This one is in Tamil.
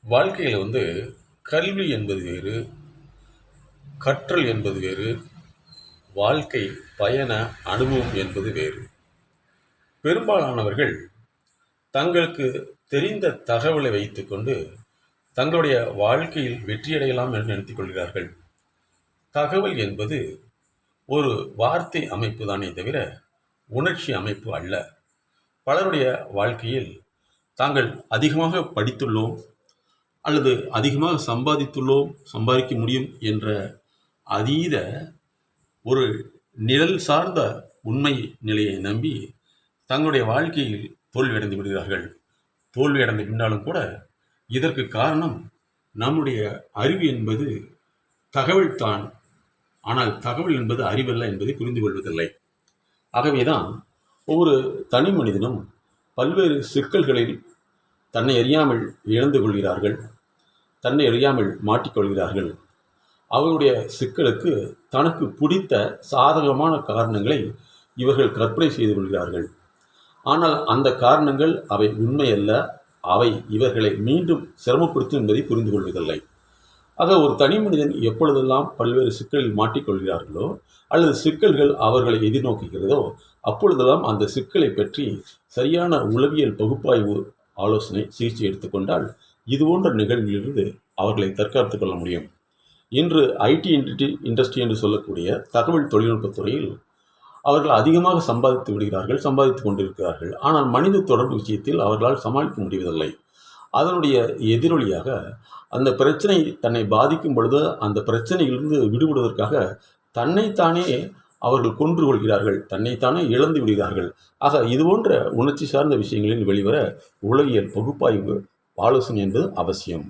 வாழ்க்கையில் கல்வி என்பது வேறு, கற்றல் என்பது வேறு, வாழ்க்கை பயண அனுபவம் என்பது வேறு. பெரும்பாலானவர்கள் தங்களுக்கு தெரிந்த தகவலை வைத்துக்கொண்டு தங்களுடைய வாழ்க்கையில் வெற்றியடையலாம் என்று நினைத்துக் கொள்கிறார்கள். தகவல் என்பது ஒரு வார்த்தை அமைப்பு தானே தவிர உணர்ச்சி அமைப்பு அல்ல. பலருடைய வாழ்க்கையில் தாங்கள் அதிகமாக படித்துள்ளோம் அல்லது அதிகமாக சம்பாதிக்க முடியும் என்ற அதீத ஒரு நிழல் சார்ந்த உண்மை நிலையை நம்பி தங்களுடைய வாழ்க்கையில் தோல்வியடைந்து விடுகிறார்கள். தோல்வியடைந்து பின்னாலும் கூட இதற்கு காரணம் நம்முடைய அறிவு என்பது தகவல் தான், ஆனால் தகவல் என்பது அறிவல்ல என்பதை புரிந்து கொள்வதில்லை. ஆகவேதான் ஒவ்வொரு தனி மனிதனும் பல்வேறு சிக்கல்களில் தன்னை அறியாமல் இழந்து கொள்கிறார்கள், தன்னை அறியாமல் மாட்டிக்கொள்கிறார்கள். அவருடைய சிக்கலுக்கு தனக்கு பிடித்த சாதகமான காரணங்களை இவர்கள் கற்பனை செய்து கொள்கிறார்கள். ஆனால் அந்த காரணங்கள் அவை உண்மையல்ல, அவை இவர்களை மீண்டும் சிரமப்படுத்தும் என்பதை புரிந்து கொள்வதில்லை. ஆக ஒரு தனி மனிதன் எப்பொழுதெல்லாம் பல்வேறு சிக்கலில் மாட்டிக்கொள்கிறார்களோ அல்லது சிக்கல்கள் அவர்களை எதிர்நோக்குகிறதோ அப்பொழுதெல்லாம் அந்த சிக்கலை பற்றி சரியான உளவியல் பகுப்பாய்வு ஆலோசனை சிகிச்சை எடுத்துக்கொண்டால் இதுபோன்ற நிகழ்வுகளிலிருந்து அவர்களை தற்காத்துக் கொள்ள முடியும். இன்று ஐடி இண்டஸ்ட்ரி என்று சொல்லக்கூடிய தகவல் தொழில்நுட்பத் துறையில் அவர்கள் அதிகமாக சம்பாதித்து கொண்டிருக்கிறார்கள். ஆனால் மனித தொடர்பு விஷயத்தில் அவர்களால் சமாளிக்க முடிவதில்லை. அதனுடைய எதிரொலியாக அந்த பிரச்சனை தன்னை பாதிக்கும் பொழுது அந்த பிரச்சனையிலிருந்து விடுபடுவதற்காக தன்னைத்தானே அவர்கள் கொன்று கொள்கிறார்கள், தன்னைத்தானே இழந்து விடுகிறார்கள். ஆக இதுபோன்ற உணர்ச்சி சார்ந்த விஷயங்களில் வெளிவர உளவியல் பகுப்பாய்வு ஆலோசனை என்பது அவசியம்.